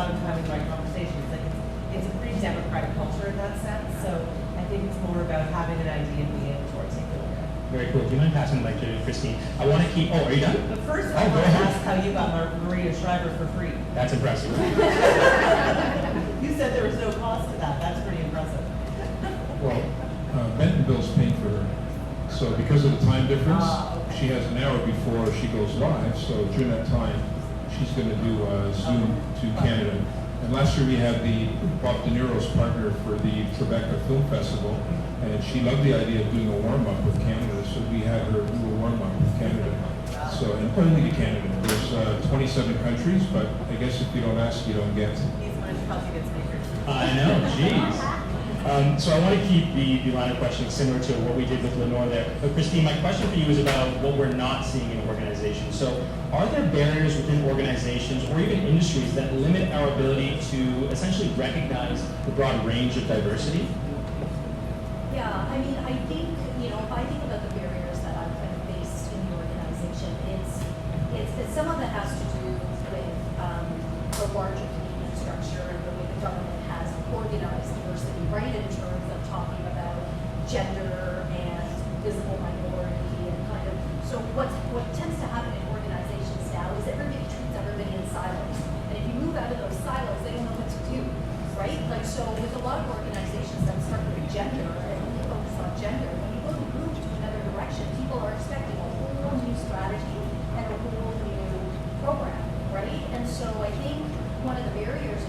lot of having the right conversations. Like it's a pretty democratic culture in that sense. So I think it's more about having an idea and being able to articulate it. Very cool. Do you mind passing the mic to Christine? I want to keep. Oh, are you done? But first, I want to ask how you got Maria Schreiber for free. That's impressive. You said there was no cost to that. That's pretty impressive. Well, Bentonville's paying for her. So because of the time difference, okay. she has an hour before she goes live. So during that time, she's going to do Zoom to Canada. And last year we had Bob De Niro's partner for the Tribeca Film Festival, and she loved the idea of doing a warm-up with Canada. So we had her do a warm-up with Canada. So, and only to Canada. There's 27 countries, but I guess if you don't ask, you don't get. He's one of the speakers. I know, jeez. So I want to keep the line of questioning similar to what we did with Lenore there. But Christine, my question for you is about what we're not seeing in organizations. So are there barriers within organizations or even industries that limit our ability to essentially recognize the broad range of diversity? Yeah, I mean, I think, if I think about the barriers that I've kind of faced in the organization, it's some of it has to do with the larger Canadian structure and the way the government has organized diversity, right, in terms of talking about gender and visible minority and kind of, so what tends to happen in organizations now is everybody treats everybody in silos. And if you move out of those silos, they don't know what to do, right? Like, so with a lot of organizations that start with gender and really focus on gender, when you go to move to another direction, people are expecting a whole new strategy and a whole new program, right? And so I think one of the barriers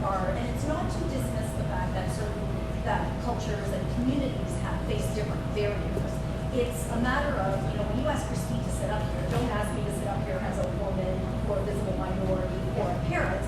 are, and it's not to dismiss the fact that that cultures and communities face different barriers. It's a matter of, when you ask Christine to sit up here, don't ask me to sit up here as a woman or a visible minority or a parent.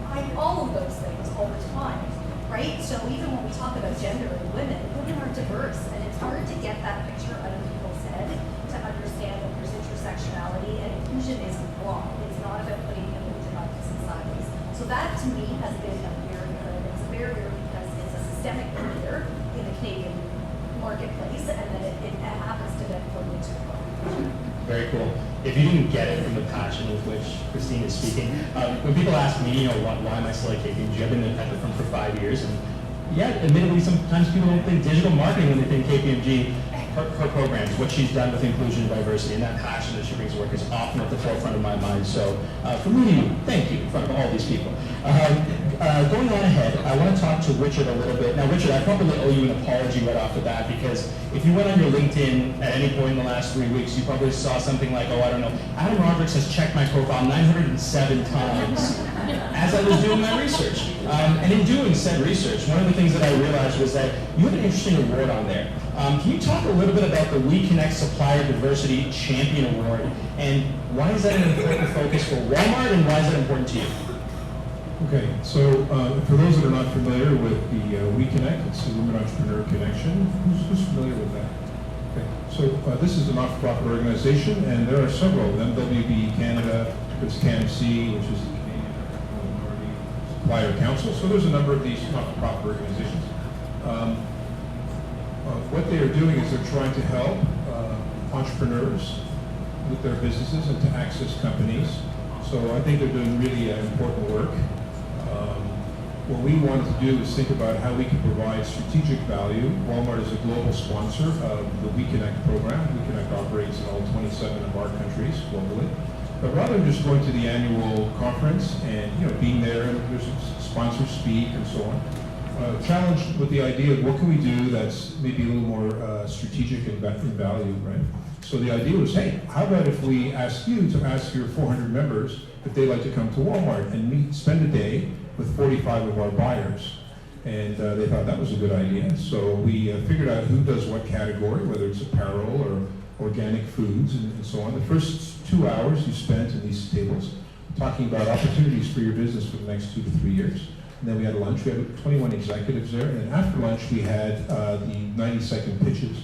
I'm all of those things all the time, right? So even when we talk about gender and women are diverse, and it's hard to get that picture out of people's head to understand that there's intersectionality, and inclusion isn't wrong. It's not about putting people into buckets and silos. So that, to me, has been a barrier, and it's a barrier because it's a systemic barrier in the Canadian marketplace, and then it happens to then flow into the world. Very cool. If you didn't get it from the passion with which Christine is speaking, when people ask me, why am I still at KPMG? I've been at the firm for 5 years, and yeah, admittedly, sometimes people don't think digital marketing when they think KPMG. Her programs, what she's done with inclusion and diversity, and that passion that she brings to work is often at the forefront of my mind. So for me, thank you in front of all these people. Going on ahead, I want to talk to Richard a little bit. Now, Richard, I probably owe you an apology right off the bat, because if you went on your LinkedIn at any point in the last 3 weeks, you probably saw something like, Adam Roberts has checked my profile 907 times as I was doing my research. And in doing said research, one of the things that I realized was that you have an interesting award on there. Can you talk a little bit about the We Connect Supplier Diversity Champion Award, and why is that an important focus for Walmart, and why is that important to you? Okay, so for those that are not familiar with the We Connect, it's the Women Entrepreneur Connection. Who's familiar with that? Okay, so this is a not-for-profit organization, and there are several of them. WB Canada, there's CAMC, which is the Canadian Minority Supplier Council. So there's a number of these not-for-profit organizations. What they are doing is they're trying to help entrepreneurs with their businesses and to access companies. So I think they're doing really important work. What we wanted to do is think about how we can provide strategic value. Walmart is a global sponsor of the We Connect program. We Connect operates in all 27 of our countries globally. But rather than just going to the annual conference and being there and there's sponsors speak and so on, challenged with the idea of what can we do that's maybe a little more strategic and in value, right? So the idea was, hey, how about if we ask you to ask your 400 members if they'd like to come to Walmart and spend a day with 45 of our buyers. And they thought that was a good idea. So we figured out who does what category, whether it's apparel or organic foods and so on. The first 2 hours you spent in these tables talking about opportunities for your business for the next 2 to 3 years. And then we had lunch. We had 21 executives there. And then after lunch, we had the 90-second pitches.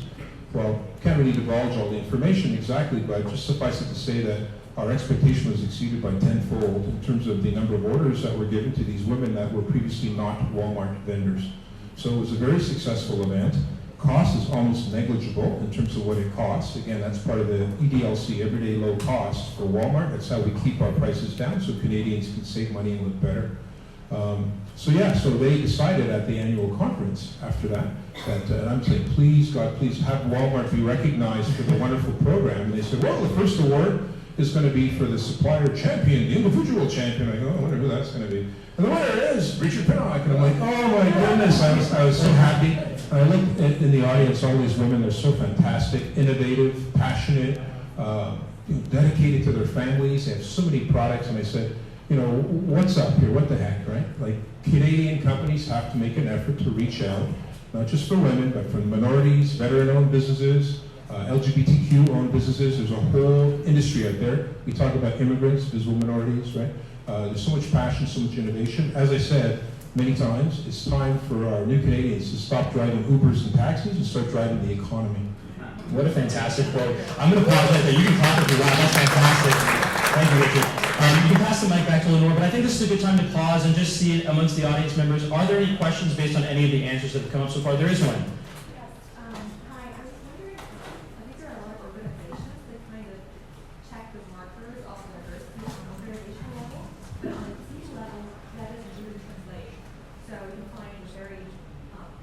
Well, can't really divulge all the information exactly, but just suffice it to say that our expectation was exceeded by tenfold in terms of the number of orders that were given to these women that were previously not Walmart vendors. So it was a very successful event. Cost is almost negligible in terms of what it costs. Again, that's part of the EDLC, everyday low cost for Walmart. That's how we keep our prices down so Canadians can save money and live better. So they decided at the annual conference after that, and I'm saying, please, God, please have Walmart be recognized for the wonderful program. And they said, well, the first award is going to be for the supplier champion, the individual champion. I go, I wonder who that's going to be. And the winner is Richard Pinnock. And I'm like, oh my goodness, I was so happy. And I looked in the audience, all these women, they're so fantastic, innovative, passionate, dedicated to their families. They have so many products. And I said, what's up here? What the heck, right? Like, Canadian companies have to make an effort to reach out, not just for women, but for minorities, veteran-owned businesses, LGBTQ-owned businesses. There's a whole industry out there. We talk about immigrants, visible minorities, right? There's so much passion, so much innovation. As I said many times, it's time for our new Canadians to stop driving Ubers and taxis and start driving the economy. What a fantastic quote. I'm going to pause right there. You can talk if you want. That's fantastic. Thank you, Richard. You can pass the mic back to Lenore, but I think this is a good time to pause and just see amongst the audience members, are there any questions based on any of the answers that have come up so far? There is one. Hi, I was wondering, I think there are a lot of organizations that kind of check the markers of diversity on an organizational level, but on a team level, that doesn't really translate. So you'll find a very,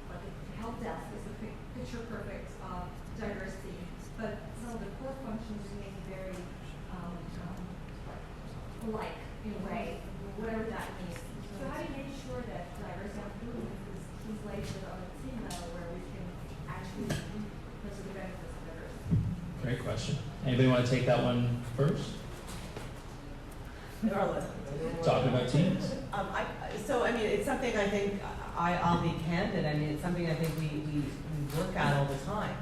like a help desk is a picture perfect of diversity, but some of the core functions remain very alike in a way, whatever that means. So how do you make sure that diversity improvement is translated on a team level where we can actually measure the benefits of diversity? Great question. Anybody want to take that one first? Talking about teams. It's something I think I'll be candid. It's something I think we work at all the time.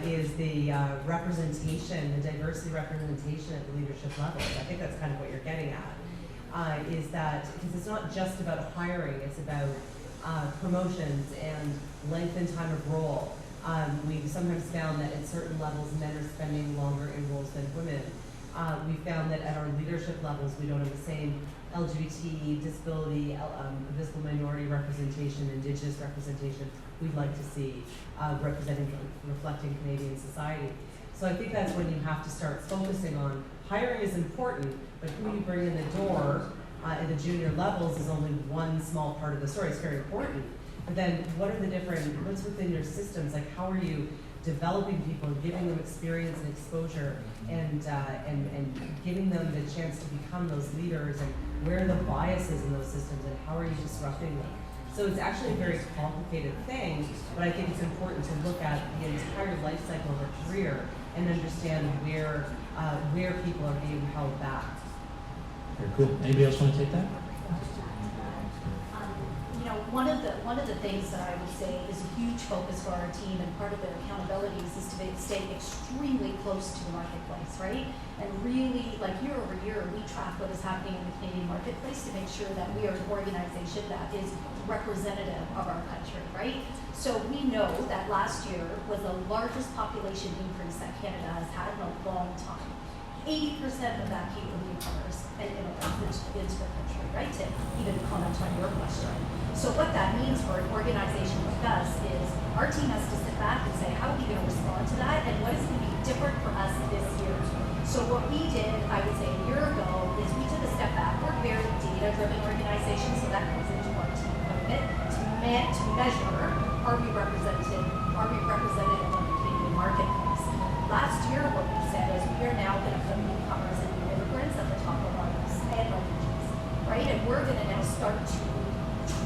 Is the representation, the diversity representation at the leadership level. I think that's kind of what you're getting at. Is that, because it's not just about hiring, it's about promotions and length and time of role. We've sometimes found that at certain levels, men are spending longer in roles than women. We found that at our leadership levels, we don't have the same LGBT, disability, visible minority representation, indigenous representation we'd like to see reflecting Canadian society. So I think that's when you have to start focusing on hiring is important, but who you bring in the door at the junior levels is only one small part of the story. It's very important. But then what's within your systems? Like, how are you developing people, giving them experience and exposure, and giving them the chance to become those leaders, and where are the biases in those systems, and how are you disrupting them? So it's actually a very complicated thing, but I think it's important to look at the entire life cycle of a career and understand where people are being held back. Very cool. Anybody else want to take that? One of the things that I would say is a huge focus for our team, and part of their accountabilities is to stay extremely close to the marketplace, right? And really, like year over year, we track what is happening in the Canadian marketplace to make sure that we are an organization that is representative of our country, right? So we know that last year was the largest population increase that Canada has had in a long time. 80% of that came from newcomers and immigrants into the country, right? To even comment on your question. So what that means for an organization like us is our team has to sit back and say, how are we going to respond to that, and what is going to be different for us this year? So what we did, I would say a year ago, is we took a step back. We're a very data-driven organization, so that comes into our team quite a bit to measure, are we representative on the Canadian marketplace? Last year, what we said is we are now going to put newcomers and new immigrants at the top of our list, and refugees, right? And we're going to now start to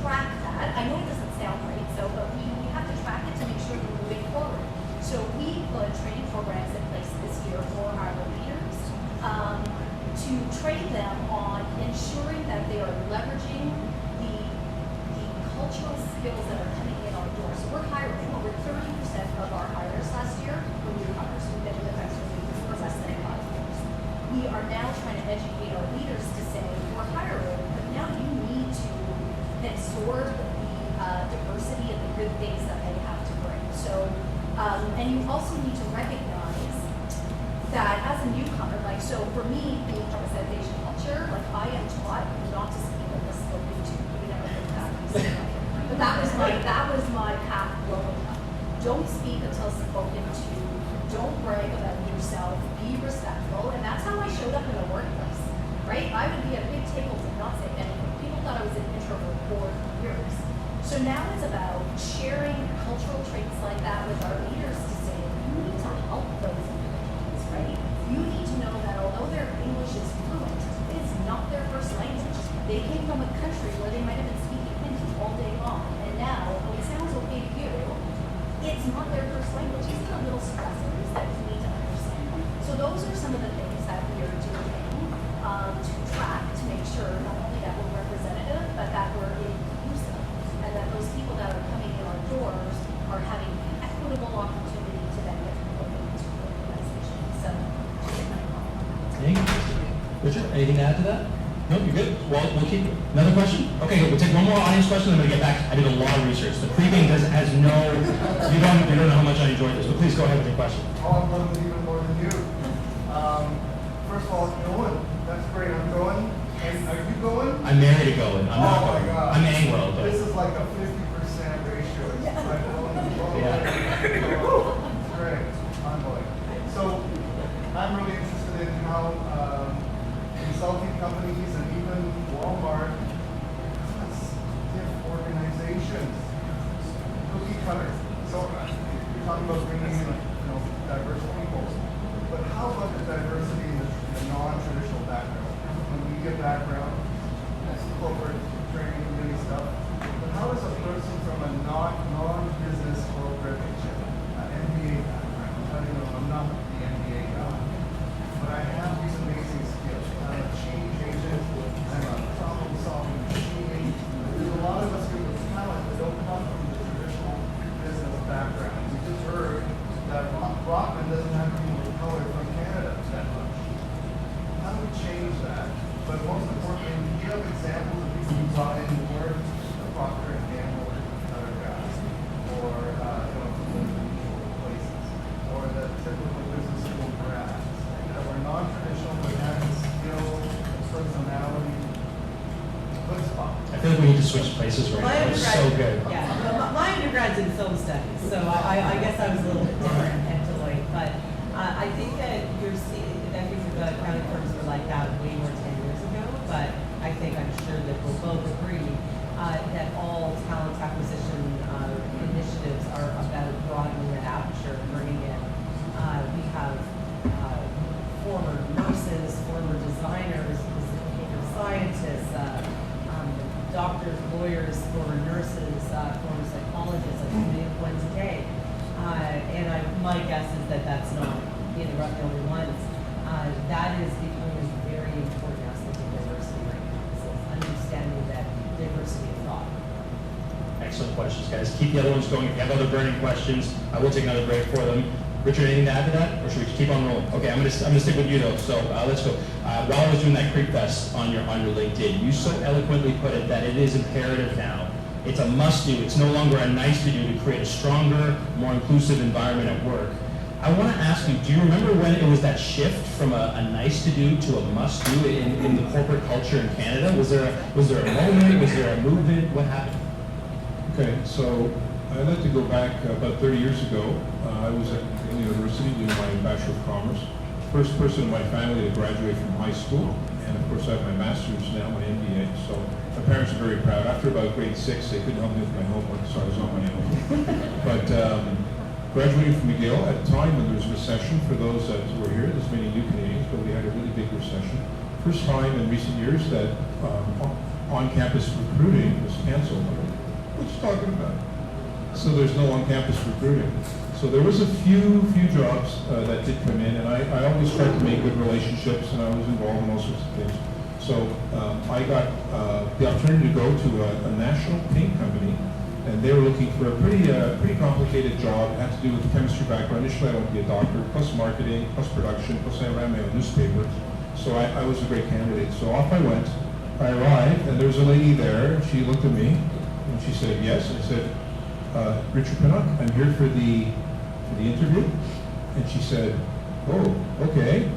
track that. I know it doesn't sound right, but we have to track it to make sure we're moving forward. So we put training programs in place this year for our leaders to train them on ensuring that they are leveraging the cultural skills that are coming in our door. So we're hiring over 30% of our hires last year were newcomers who've been with us for less than 5 years. We are now trying to educate our leaders to say, we're hiring, but now you need to absorb the diversity and the good things that they have to bring. So, and you also need to recognize that as a newcomer, so for me, being representation culture, I am taught not to speak of this spoken to. You never heard that. But that was my path growing up. Don't speak until spoken to. Don't brag about yourself. Be respectful. And that's how I showed up in the workplace, right? I would be at a big table and not say anything. People thought I was an introvert. for years. So now it's about sharing cultural traits like that with our leaders to say, you need to help those individuals, right? You need to know that although their English is fluent, it's not their first language. They came from a country where they might have been speaking Hindi all day long, and now, though it sounds okay to you, it's not their first language. These are the little stressors that we need to understand. So those are some of the things that we are doing to track, to make sure not only that we're representative, but that we're inclusive, and that those people that are coming in our doors are having equitable opportunity to then get promoted into the organization. So just a kind of comment on that. Thank you. Richard, anything to add to that? No, you're good. Well, we'll keep it. Another question? Okay, we'll take one more audience question, then we're gonna get back. I did a lot of research. The pre-game has no, you don't know how much I enjoyed this, but please go ahead with your question. Oh, I'm going to even more than you. First of all, going. That's great. I'm going. And are you going? I'm married to going. I'm not Oh my going. God. I'm Anglo, but. This is like a 50% ratio. It's like going. Yeah. Great. I'm going. So I'm really interested in how consulting companies and even Walmart, stiff organizations, cookie cutter. So you're talking about bringing in, diverse people. But how about the diversity in the non-traditional background? When we get background, that's corporate training, really stuff. But how does a person from a non-business corporate, an MBA background, I'm not the MBA guy, but I have these amazing skills. I'm a change agent, I'm a problem-solving machine. There's a lot of us with talent that don't come from the traditional business background. We just heard that Rockman doesn't have people of color from Canada that much. How do we change that? But most importantly, do you have examples of people who brought in who weren't the Procter and Gamble other guys, or from the usual places, or the typical business school grads that were non-traditional but had the skill, personality, good spot? I feel like we need to switch places right My now. It's so undergrad, good. yeah, my undergrad's in film studies, so I guess I was a little bit different at Deloitte, but I think that you're seeing, I think the accounting firms were like that way more 10 years ago, but I think I'm sure that we'll both agree that all talent acquisition initiatives are about broadening that aperture, bringing in, we have former nurses, former designers, behavioral scientists, doctors, lawyers, former nurses, former psychologists, like many ones a day. And my guess is that that's not the only ones. That is becoming a very important aspect of diversity right now. So understanding that diversity of thought. Excellent questions, guys. Keep the other ones going. If you have other burning questions, I will take another break for them. Richard, anything to add to that, or should we keep on rolling? Okay, I'm gonna stick with you though. So let's go. While I was doing that Creep Fest on your LinkedIn, you so eloquently put it that it is imperative now. It's a must do. It's no longer a nice to do to create a stronger, more inclusive environment at work. I want to ask you, do you remember when it was that shift from a nice to do to a must do in the corporate culture in Canada? Was there a moment? Was there a movement? What happened? Okay, so I'd like to go back about 30 years ago. I was at the university doing my Bachelor of Commerce. First person in my family to graduate from high school. And of course I have my master's now, my MBA. So my parents are very proud. After about grade 6, they couldn't help me with my homework, so I was on my own. But graduating from McGill at a time when there was a recession, for those that were here, there's many new Canadians, but we had a really big recession. First time in recent years that on-campus recruiting was canceled. What are you talking about? So there's no on-campus recruiting. So there was a few jobs that did come in, and I always tried to make good relationships, and I was involved in all sorts of things. So I got the opportunity to go to a national paint company, and they were looking for a pretty complicated job. It had to do with chemistry background. Initially, I wanted to be a doctor, plus marketing, plus production, plus I ran my own newspaper. So I was a great candidate. So off I went. I arrived, and there was a lady there. She looked at me, and she said, yes. I said, Richard Pinnock, I'm here for the interview. And she said, oh, okay.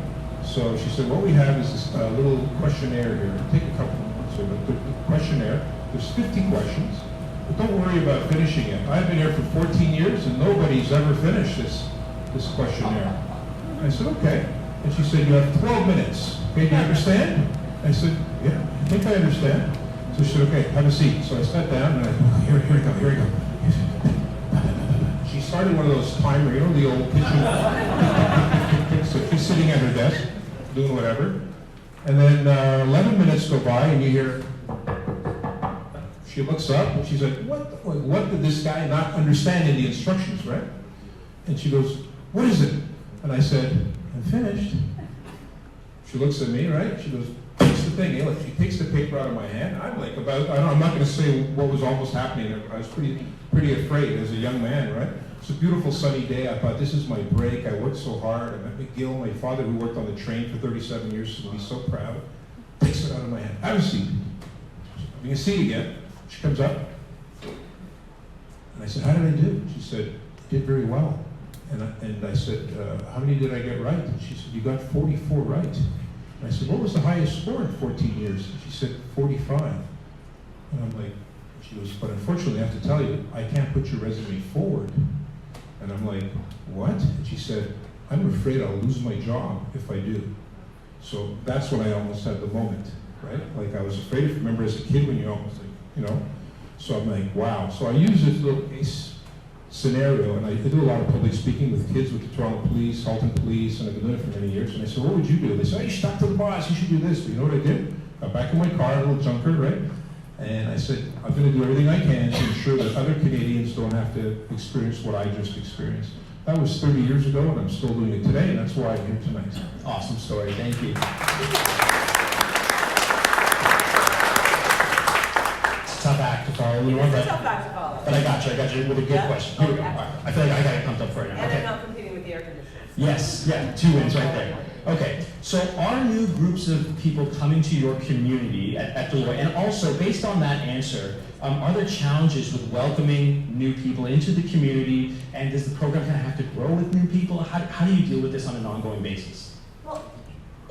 So she said, what we have is this little questionnaire here. It'll take a couple of months. So the questionnaire, there's 50 questions. But don't worry about finishing it. I've been here for 14 years and nobody's ever finished this questionnaire. I said, okay. And she said, you have 12 minutes. Okay, do you understand? I said, yeah, I think I understand. So she said, okay, have a seat. So I sat down and I, here we go. She started one of those timer, you know, the old kitchen. So she's sitting at her desk, doing whatever. And then 11 minutes go by and you hear, she looks up and she's like, what did this guy not understand in the instructions, right? And she goes, what is it? And I said, I'm finished. She looks at me, right? She goes, takes the thing, like she takes the paper out of my hand. I'm like I'm not going to say what was almost happening. I was pretty afraid as a young man, right? It's a beautiful sunny day. I thought, this is my break. I worked so hard. I met McGill, my father who worked on the train for 37 years, will be so proud. Takes it out of my hand. Have a seat. Having a seat again. She comes up. And I said, how did I do? She said, did very well. And I said, how many did I get right? And she said, you got 44 right. And I said, what was the highest score in 14 years? And she said, 45. And I'm like, she goes, but unfortunately, I have to tell you, I can't put your resume forward. And I'm like, what? And she said, I'm afraid I'll lose my job if I do. So that's when I almost had the moment, right? Like I was afraid of, remember as a kid when you almost like, you know? So I'm like, wow. So I use this little case scenario, and I do a lot of public speaking with kids with the Toronto Police, Halton Police, and I've been doing it for many years. And I said, what would you do? They said, oh, you should talk to the boss, you should do this. But you know what I did? Got back in my car, a little junker, right? And I said, I'm going to do everything I can to ensure that other Canadians don't have to experience what I just experienced. That was 30 years ago, and I'm still doing it today, and that's why I'm here tonight. Awesome story, thank you. It's a tough act to follow, Lenore, It's a tough act to follow. but I got you with a good Yeah? question. Here we go. Okay. All right. I feel like I got it pumped up for it now. And Okay. I'm not competing with the air conditioners. Yes, yeah, 2 wins right there. Okay, so are new groups of people coming to your community at Deloitte? And also, based on that answer, are there challenges with welcoming new people into the community? And does the program kind of have to grow with new people? How do you deal with this on an ongoing basis? Well,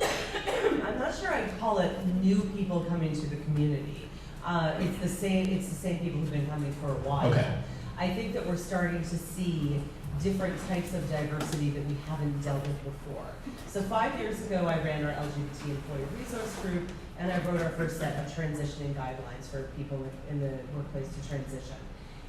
I'm not sure I'd call it new people coming to the community. It's the same people who've been coming for a while. Okay. I think that we're starting to see different types of diversity that we haven't dealt with before. So 5 years ago, I ran our LGBT employee resource group, and I wrote our first set of transitioning guidelines for people in the workplace to transition.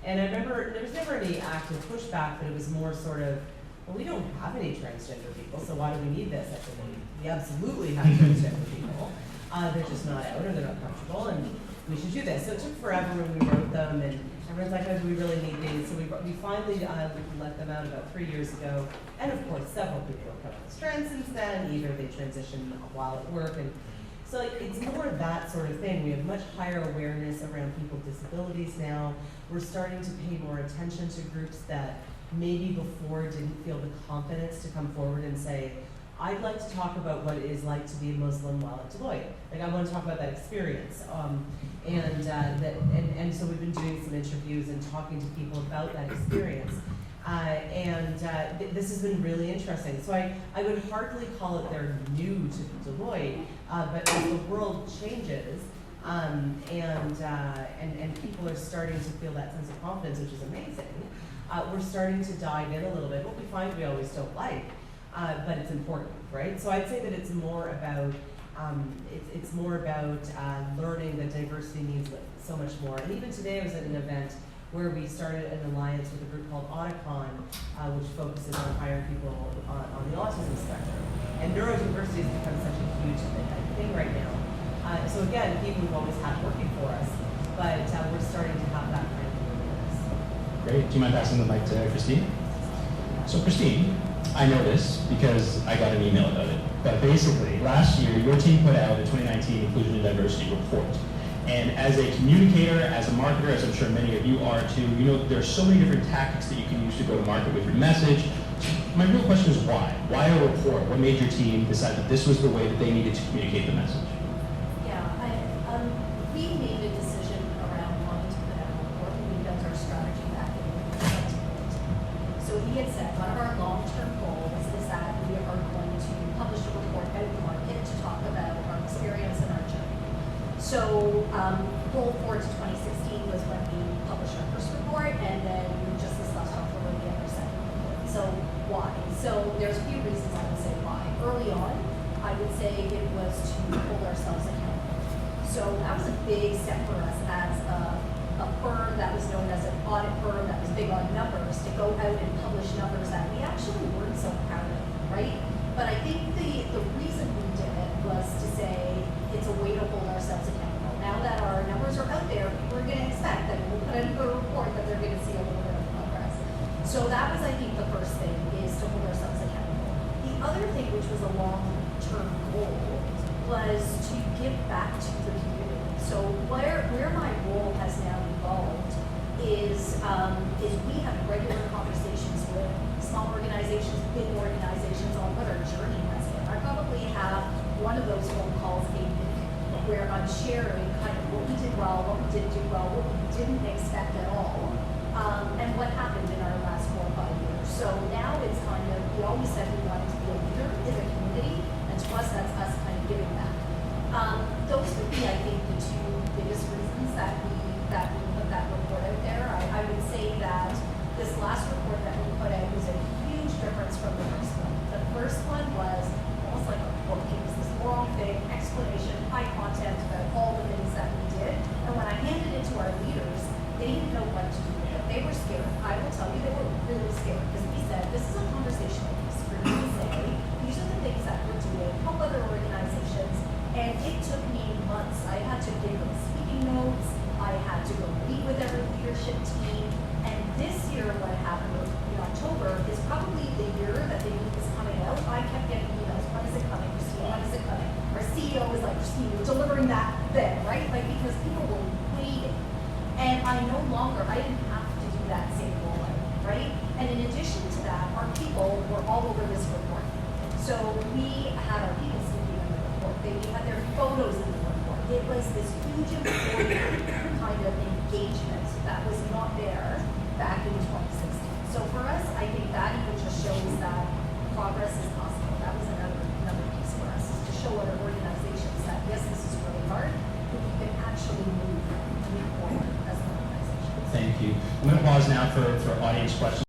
And I remember there was never any active pushback, but it was more sort of, well, we don't have any transgender people, so why do we need this? I said, well, we absolutely have transgender people. They're just not out or they're not comfortable, and we should do this. So it took forever when we wrote them, and everyone's like, oh, do we really need these? So we finally let them out about 3 years ago. And of course, several people have come up as trans since then. Either they transitioned while at work. And so it's more of that sort of thing. We have much higher awareness around people with disabilities now. We're starting to pay more attention to groups that maybe before didn't feel the confidence to come forward and say, I'd like to talk about what it is like to be a Muslim while at Deloitte. Like I want to talk about that experience. And so we've been doing some interviews and talking to people about that experience. This has been really interesting. So I would hardly call it they're new to Deloitte, but as the world changes, and people are starting to feel that sense of confidence, which is amazing, we're starting to dive in a little bit. What we find we always don't like, but it's important, right? So I'd say that it's more about learning that diversity means so much more. And even today I was at an event where we started an alliance with a group called Auticon, which focuses on hiring people on the autism spectrum. And neurodiversity has become such a huge thing right now. So again, people we've always had working for us, but we're starting to have that kind of awareness. Great. Do you mind passing the mic to Christine? So Christine, I know this because I got an email about it. But basically, last year, your team put out a 2019 Inclusion and Diversity report. And as a communicator, as a marketer, as I'm sure many of you are too, you know there are so many different tactics that you can use to go to market with your message. So my real question is why? Why a report? What made your team decide that this was the way that they needed to communicate the message? We made a decision around wanting to put out a report when we built our strategy back in 2008. So we had said one of our long-term goals is that we are going to publish a report out in the market to talk about our experience and our journey. So roll forward to 2016 was when we published our first report, and then just this last October we had our second report. So why? So there's a few reasons I would say why. Early on, I would say it was to hold ourselves accountable. So that was a big step for us as a firm that was known as an audit firm that was big on numbers, to go out and publish numbers that we actually weren't so proud of, right? But I think the reason we did it was to say it's a way to hold ourselves accountable. Now that our numbers are out there, people are going to expect that we'll put into a report that they're going to see a little bit of progress. So that was, I think, the first thing, is to hold ourselves accountable. The other thing, which was a long-term goal, was to give back to the community. So where my role has now evolved is we have regular conversations with small organizations, big organizations on what our journey has been. I probably have one of those phone calls a week where I'm sharing kind of what we did well, what we didn't do well, what we didn't expect at all, and what happened in our last 4 or 5 years. So now it's kind of, we always said we wanted to be a leader in the community, and to us, that's us kind of giving back. Those would be, I think, the two biggest reasons that we put that report out there. I would say that this last report that we put out was a huge difference from the first one. The first one was almost like a book. It was this long, big explanation, high content about all the things that we did. And when I handed it to our leaders, they didn't know what to do with it. They were scared. I will tell you, they were really scared, because we said, this is a conversational piece for you to say, these are the things that we're doing, help other organizations. And it took me months. I had to give them speaking notes. I had to go meet with every leadership team. And this year, what happened in October is probably the year that the book is coming out. I kept getting emails, when is it coming, Christine, when is it coming? Our CEO was like, Christine, you're delivering that then, right? Like, because people were waiting. And I didn't have to do that same rollout, right? And in addition to that, our people were all over this report. So we had our people speaking in the report. They had their photos in the report. It was this huge important kind of engagement that was not there back in 2016. So for us, I think that even just shows that progress is possible. That was another piece for us, is to show other organizations that yes, this is really hard, but we can actually move forward as an organization. Thank you. I'm going to pause now for audience questions.